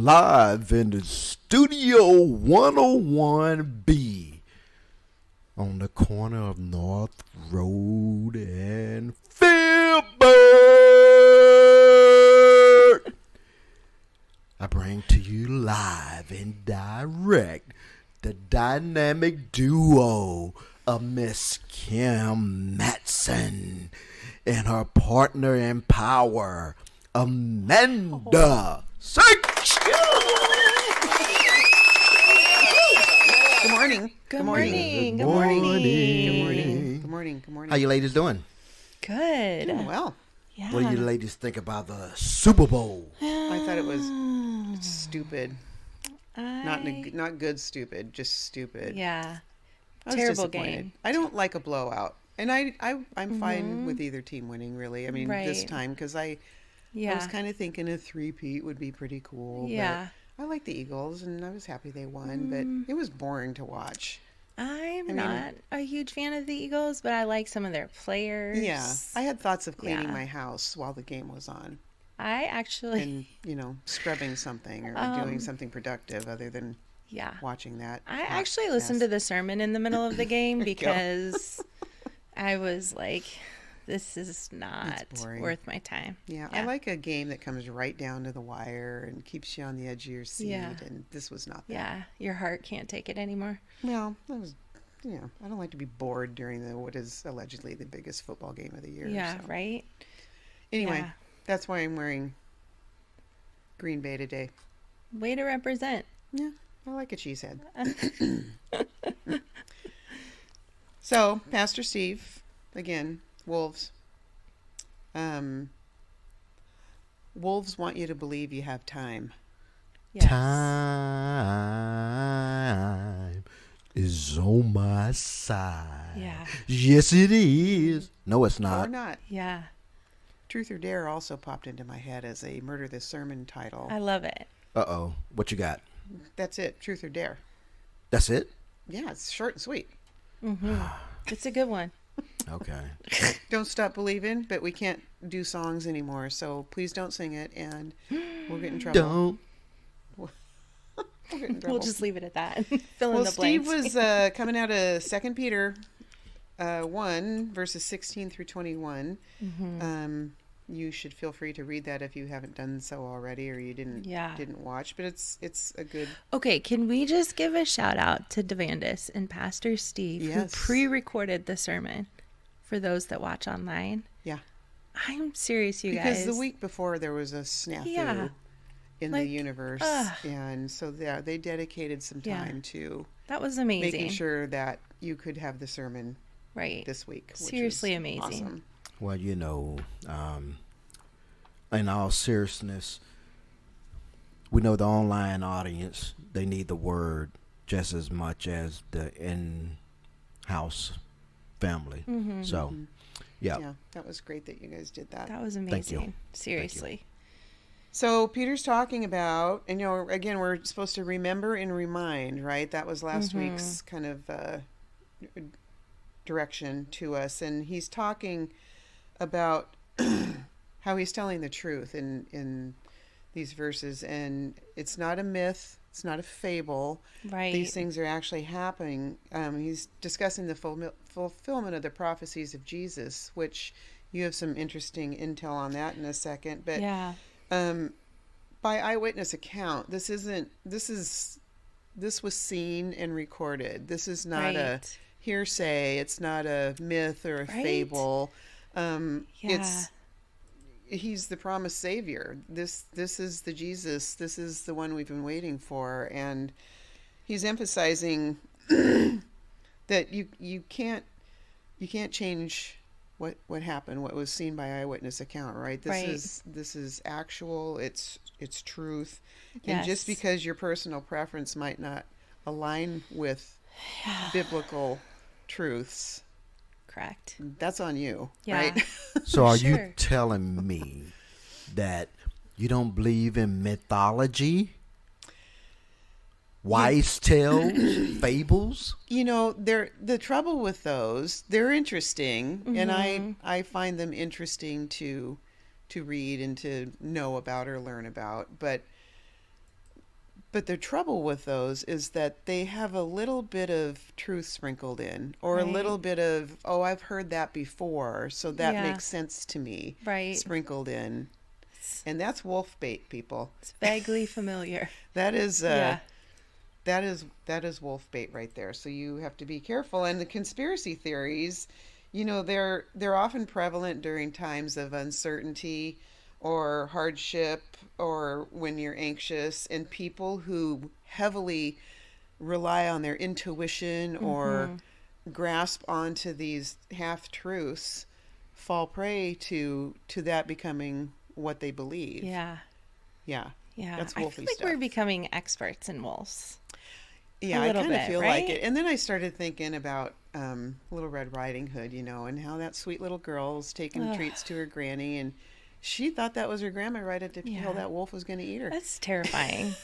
live in the Studio 101B on the corner of North Road and Filbert. I bring to you live and direct the dynamic duo of Miss Kim Matson and her partner in power, Amanda Sykes. Good morning. Good morning. Good morning. Good morning. Good morning. Good morning. How you ladies doing? Good. Doing well. Yeah. What do you ladies think about the Super Bowl? I thought it was stupid. Not good stupid, just stupid. Yeah. I was Terrible disappointed. game. I don't like a blowout. And I'm fine with either team winning, really. I mean, this Right. time, because I was kind of thinking a three-peat would be pretty cool. Yeah. But I like the Eagles, and I was happy they won, but it was boring to watch. I'm I mean- not a huge fan of the Eagles, but I like some of their players. Yeah. I had thoughts of cleaning Yeah. my house while the game was on. I actually, And, scrubbing something or doing something productive other than yeah. watching that. I hot actually listened mess. to the sermon in the middle of the game There you go. because I was like, this is not boring. worth my time. Yeah, I like a game that comes right down to the wire and keeps you on the edge of your seat. Yeah. And this was not that. Yeah. Your heart can't take it anymore. Well, I don't like to be bored during what is allegedly the biggest football game of the year. Yeah. so. Right. Anyway, Yeah. that's why I'm wearing Green Bay today. Way to represent. Yeah, I like a cheesehead. So, Pastor Steve, again, Wolves. Wolves want you to believe you have time. Yes. Time is on my side. Yeah. Yes, it is. No, it's Or not. not. Yeah. Truth or Dare also popped into my head as a Murder This Sermon title. I love it. Uh-oh. What you got? That's it. Truth or Dare. That's it? Yeah, it's short and sweet. It's a good one. Okay. Don't Stop Believing, but we can't do songs anymore, so please don't sing it, and we'll get in trouble. Don't. We'll get in trouble. We'll just leave it at that. Fill in Well, the Steve blanks. was coming out of 2 Peter 1, verses 16 through 21. You should feel free to read that if you haven't done so already or you didn't watch. But it's a good... Okay, can we just give a shout out to DeVandis and Pastor Steve Yes. who pre-recorded the sermon for those that watch online? Yeah. I'm serious, you Because guys. the week before there was a snafu Yeah. in Like, the universe. And so they dedicated some Yeah. time to that was amazing. making sure that you could have the sermon Right. this week. Which Seriously is amazing. Awesome. Well, in all seriousness, we know the online audience, they need the word just as much as the in-house family. So, yeah. Yeah, that was great that you guys did that. That was Thank you. amazing. Seriously. So Peter's talking about, and again, we're supposed to remember and remind, right? That was last week's kind of direction to us. And he's talking about how he's telling the truth in these verses. And it's not a myth. It's not a fable. Right. These things are actually happening. He's discussing the fulfillment of the prophecies of Jesus, which you have some interesting intel on that in a second. But Yeah. by eyewitness account, this was seen and recorded. This is not a Right. hearsay. It's not a myth or a Right. fable. Yeah. He's the promised savior. This is the Jesus. This is the one we've been waiting for, and he's emphasizing that you can't change what happened, what was seen by eyewitness account, right? This is actual. It's truth, and just Yes. because your personal preference might not align with biblical truths, Correct. that's on you, Yeah. right? So are you Sure. telling me that you don't believe in mythology? Wise tales, fables? The trouble with those, they're interesting, and I find them interesting to read and to know about or learn about, but But the trouble with those is that they have a little bit of truth sprinkled in, or a Right. little bit of, oh, I've heard that before, so that Yeah. makes sense to me, Right. sprinkled in. And that's wolf bait, people. It's vaguely familiar. That is Yeah. that is wolf bait right there. So you have to be careful. And the conspiracy theories, they're often prevalent during times of uncertainty or hardship, or when you're anxious, and people who heavily rely on their intuition or grasp onto these half truths fall prey to that becoming what they believe. Yeah. Yeah. Yeah. That's I wolfy feel like stuff. we're becoming experts in wolves. Yeah, A I little kind of bit, feel right? like it. And then I started thinking about Little Red Riding Hood, and how that sweet little girl's taking treats to her granny, and she thought that was her grandma right at the hill that wolf was going to eat her. That's terrifying.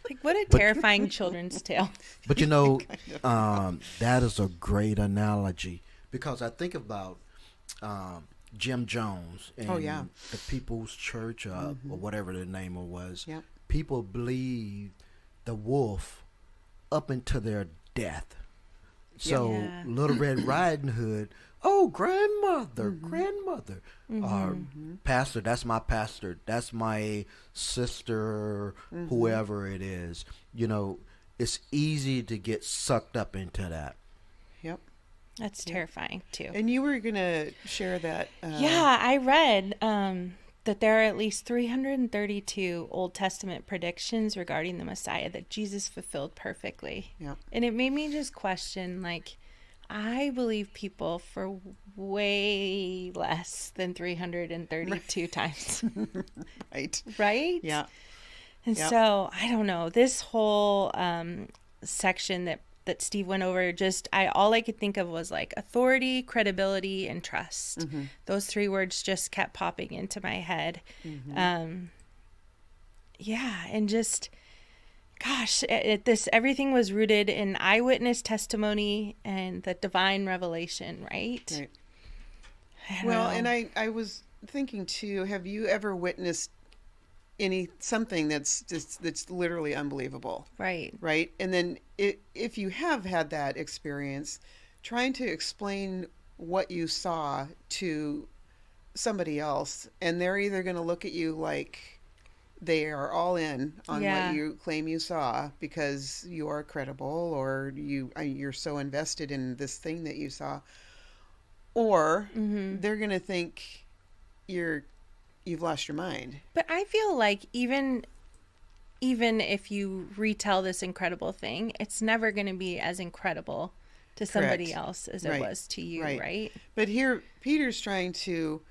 Like, what a terrifying children's tale. But that is a great analogy, because I think about Jim Jones and Oh, yeah. the People's Church, or whatever the name was. Yep. People believed the wolf up into their death. So Yeah. Little Red Riding Hood, oh, grandmother, pastor, that's my sister, whoever it is. It's easy to get sucked up into that. Yep. That's terrifying, too. And you were going to share that. Yeah, I read that there are at least 332 Old Testament predictions regarding the Messiah that Jesus fulfilled perfectly. Yep. And it made me just question, I believe people for way less than 332 times. Right. Right? Yeah. And Yep. so, I don't know, this whole section that Steve went over, all I could think of was authority, credibility, and trust. Those three words just kept popping into my head. Yeah, and just, gosh, everything was rooted in eyewitness testimony and the divine revelation, right? Right. I don't Well, know. and I was thinking too, have you ever witnessed something that's literally unbelievable? Right. Right? And then if you have had that experience, trying to explain what you saw to somebody else, and they're either going to look at you like they are all in on Yeah. what you claim you saw because you are credible, or you're so invested in this thing that you saw, or they're going to think you've lost your mind. But I feel like even if you retell this incredible thing, it's never going to be as incredible to somebody Correct. else as it Right. was to you, Right. right? But here, Peter's trying to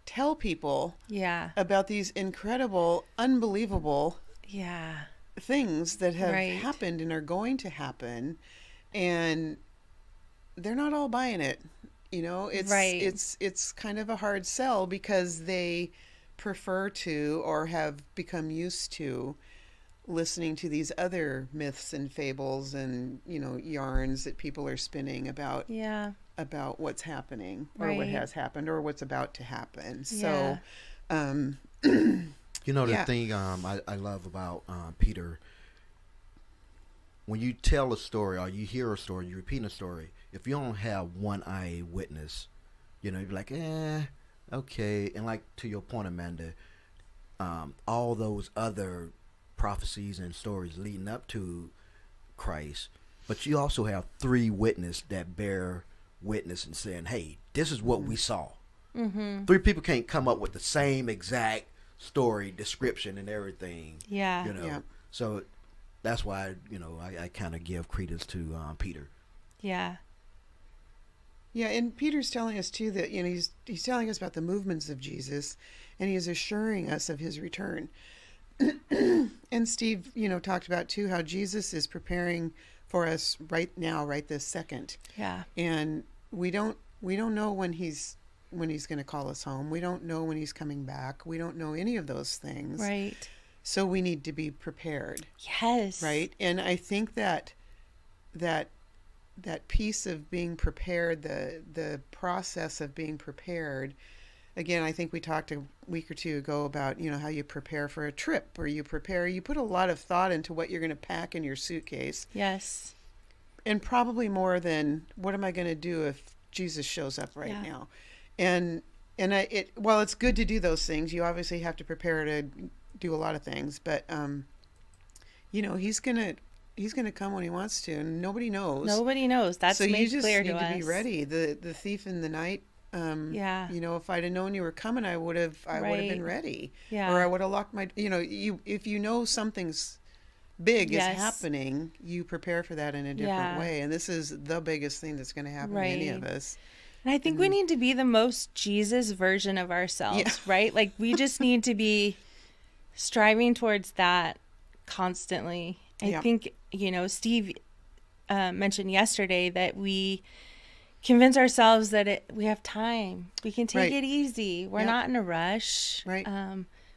tell people Yeah. about these incredible, unbelievable Yeah. things that have Right. happened and are going to happen, and they're not all buying it. It's Right. it's kind of a hard sell because they prefer to, or have become used to, listening to these other myths and fables and yarns that people are spinning about Yeah. what's happening, or what Right. has happened, or what's about to happen. Yeah. So the The thing I love about Peter, when you tell a story or you hear a story, you repeat a story, if you don't have one eyewitness, you'd be like, okay. And like to your point, Amanda, all those other prophecies and stories leading up to Christ, but you also have three witnesses that bear witness and saying, hey, this is what we saw. Three people can't come up with the same exact story, description, and everything. Yeah. Yeah. So that's why I kind of give credence to Peter. Yeah. Yeah, and Peter's telling us too that he's telling us about the movements of Jesus, and he's assuring us of his return. And Steve, talked about too how Jesus is preparing for us right now, right this second. Yeah. And we don't know when he's going to call us home. We don't know when he's coming back. We don't know any of those things. Right. So we need to be prepared. Yes. Right? And I think that piece of being prepared, the process of being prepared, again, I think we talked a week or two ago about, how you prepare for a trip, or you put a lot of thought into what you're going to pack in your suitcase. Yes. And probably more than what am I going to do if Jesus shows up right now. And while it's good to do those things, you obviously have to prepare to do a lot of things, but he's going to come when he wants to, and nobody knows. That's so made you just clear need to to us. be ready. The thief in the night. If I'd have known you were coming, I would have been ready. Yeah. Or I would have locked my. If you know something's big is happening, you prepare for that in a different way. And this is the biggest thing that's going to happen to any of us. And I think we need to be the most Jesus version of ourselves, right? Like, we just need to be striving towards that constantly. I think, Steve mentioned yesterday that we convince ourselves that we have time. We can take it easy. We're not in a rush. Right.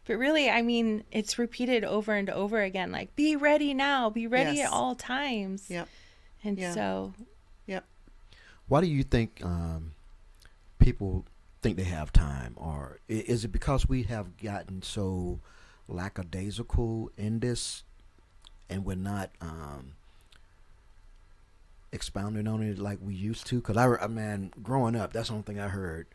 But really, I mean, it's repeated over and over again, like, be ready now, be ready at all times. Yep. And so. Yep. Why do you think people think they have time? Or is it because we have gotten so lackadaisical in this, and we're not expounding on it like we used to? Because I mean, growing up, that's the only thing I heard.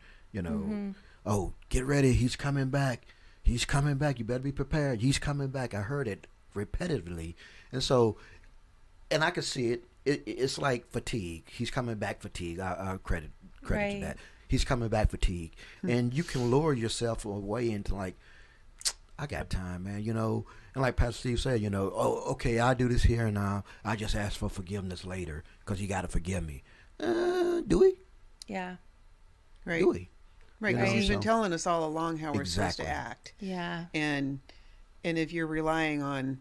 Oh, get ready, he's coming back. He's coming back. You better be prepared. He's coming back. I heard it repetitively, and I could see it. It's like fatigue. He's coming back fatigue. I credit to that. He's coming back fatigue, and you can lure yourself away into like, I got time, man. And like Pastor Steve said, oh, okay, I'll do this here and now. I just ask for forgiveness later because you got to forgive me. Do we? Yeah. Right. Do we? Right, because he's been telling us all along how we're supposed to act. Yeah. And if you're relying on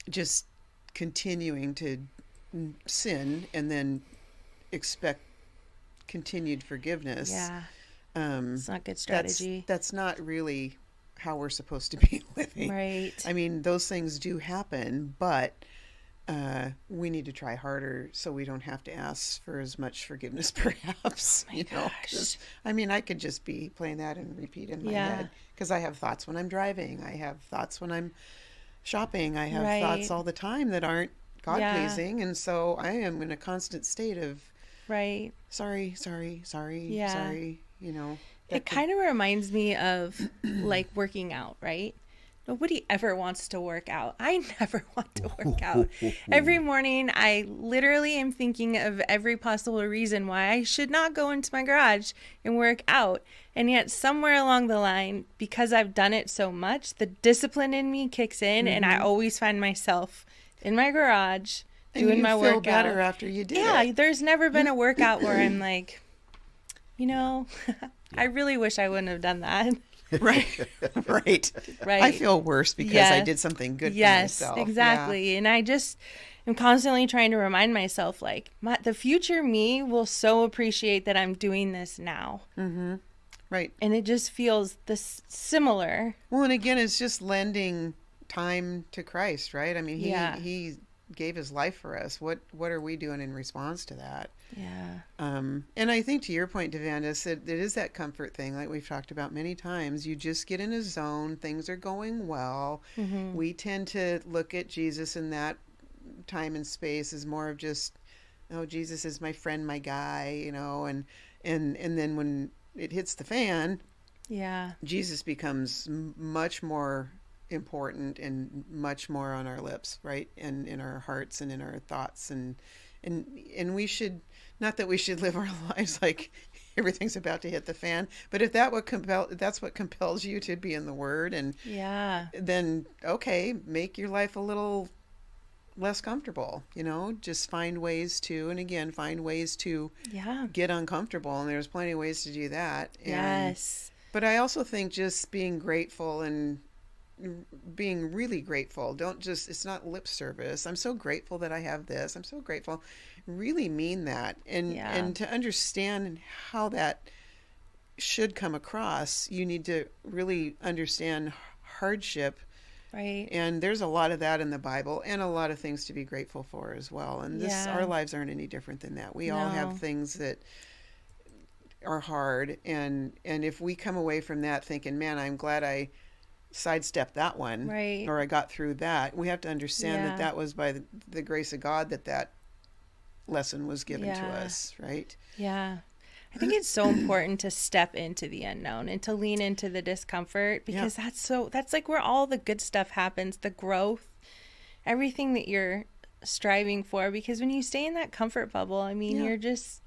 just continuing to sin and then expect continued forgiveness, it's not good strategy. That's not really how we're supposed to be living. Right. I mean, those things do happen, but we need to try harder so we don't have to ask for as much forgiveness, perhaps. Oh my gosh. I mean, I could just be playing that and repeat in my head, because I have thoughts when I'm driving. I have thoughts when I'm shopping. I have thoughts all the time that aren't God-pleasing, and so I am in a constant state of sorry. It kind of reminds me of like working out, right? Nobody ever wants to work out. I never want to work out. Every morning, I literally am thinking of every possible reason why I should not go into my garage and work out. And yet somewhere along the line, because I've done it so much, the discipline in me kicks in, and I always find myself in my garage doing my workout. And you feel better after you did it. Yeah, there's never been a workout where I'm like, I really wish I wouldn't have done that. Right. I feel worse because I did something good for myself. Yes, exactly. And I just am constantly trying to remind myself, like, the future me will so appreciate that I'm doing this now. Mm-hmm. Right. And it just feels similar. Well, and again, it's just lending time to Christ, right? I mean, he gave his life for us. What are we doing in response to that? Yeah. And I think to your point, DeVandis, it is that comfort thing, like we've talked about many times. You just get in a zone. Things are going well. Mm-hmm. We tend to look at Jesus in that time and space as more of just, oh, Jesus is my friend, my guy, and then when it hits the fan, Jesus becomes much more important and much more on our lips, right? And in our hearts and in our thoughts, and we should, not that we should live our lives like everything's about to hit the fan, but if that's what compels you to be in the Word, and then okay, make your life a little less comfortable, just find ways to get uncomfortable, and there's plenty of ways to do that. But I also think just being grateful and being really grateful. It's not lip service. I'm so grateful that I have this. I'm so grateful. Really mean that. And to understand how that should come across, you need to really understand hardship. Right. And there's a lot of that in the Bible, and a lot of things to be grateful for as well. And our lives aren't any different than that. We all have things that are hard, and if we come away from that thinking, man, I'm glad I sidestepped that one, Right. or I got through that, we have to understand Yeah. that was by the grace of God that lesson was given to Yeah. us, right? Yeah. I think it's so important to step into the unknown and to lean into the discomfort, because that's like where all the good stuff happens, the growth, everything that you're striving for. Because when you stay in that comfort bubble, I mean, you're just,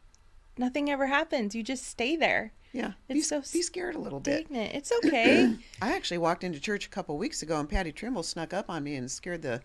nothing ever happens. You just stay there. Yeah, It's so be scared a little bit. stagnant. It's okay. I actually walked into church a couple weeks ago, and Patty Trimble snuck up on me and scared the.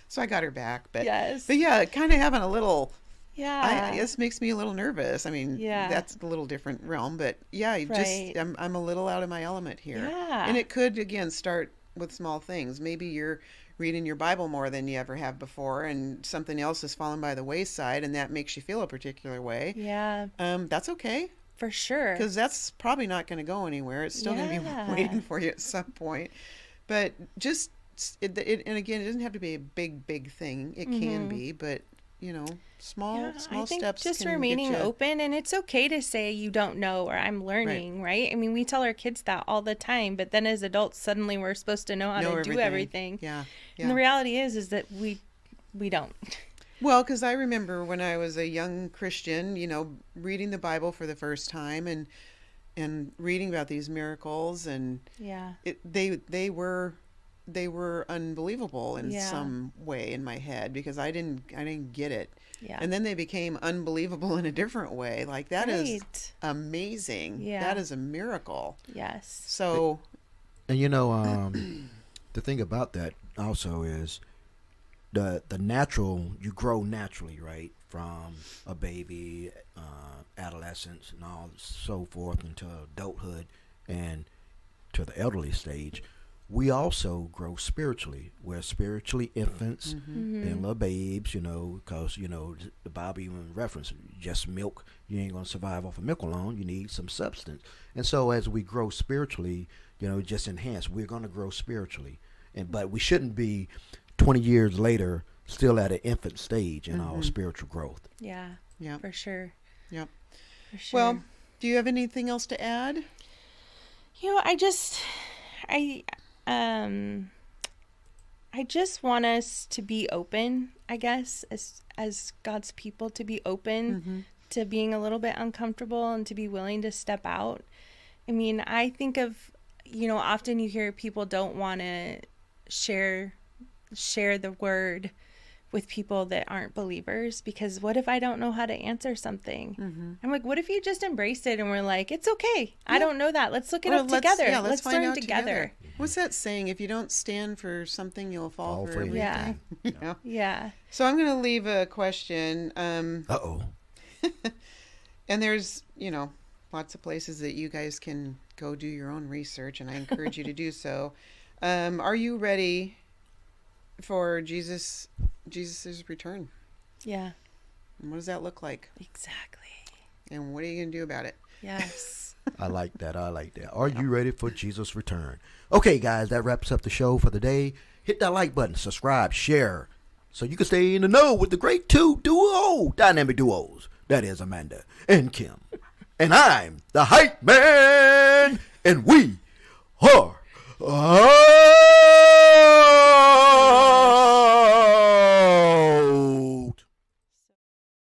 So I got her back, but Yes. but yeah, kind of having a little. Yeah. This makes me a little nervous. I mean, Yeah. that's a little different realm, but yeah, Right. I'm a little out of my element here. Yeah. And it could again start with small things. Maybe you're reading your Bible more than you ever have before, and something else has fallen by the wayside, and that makes you feel a particular way. Yeah, That's okay, for sure. because that's probably not going to go anywhere. It's still going to Yeah. be waiting for you at some point. But just and again, it doesn't have to be a big thing. It can be, but small Yeah, I think steps. just can remaining get you, open, and it's okay to say you don't know or I'm learning, right? I mean, we tell our kids that all the time, but then as adults, suddenly we're supposed to know how to do everything. Yeah. And the reality is that we don't. Well, because I remember when I was a young Christian, reading the Bible for the first time and reading about these miracles, and Yeah. they were unbelievable in Yeah. some way in my head, because I didn't get it. Yeah. And then they became unbelievable in a different way. Like, that is Right. amazing. Yeah. That is a miracle. Yes. So, And the thing about that also is the natural, you grow naturally, right? From a baby, adolescence, and all so forth into adulthood and to the elderly stage. We also grow spiritually. We're spiritually infants and little babes, because, the Bible even references just milk. You ain't going to survive off of milk alone. You need some substance. And so as we grow spiritually, just enhance. We're going to grow spiritually. But we shouldn't be 20 years later still at an infant stage in our spiritual growth. Yeah. yeah. For sure. Yep. For sure. Well, do you have anything else to add? I just want us to be open, I guess, as God's people, to be open to being a little bit uncomfortable and to be willing to step out. I mean, I think of, often you hear people don't want to share the word with people that aren't believers, because what if I don't know how to answer something? I'm like, what if you just embraced it and we're like, it's okay. I don't know that. Let's look it up together. Let's find learn out together. What's that saying? If you don't stand for something, you'll fall for everything. Yeah. Yeah. So I'm going to leave a question. Uh-oh. And there's, lots of places that you guys can go do your own research, and I encourage you to do so. Are you ready for Jesus's return? Yeah. And what does that look like? Exactly. And what are you going to do about it? Yes. I like that. Are you ready for Jesus' return? Okay, guys, that wraps up the show for the day. Hit that like button, subscribe, share, so you can stay in the know with the great dynamic duos. That is Amanda and Kim. And I'm the hype man, and we are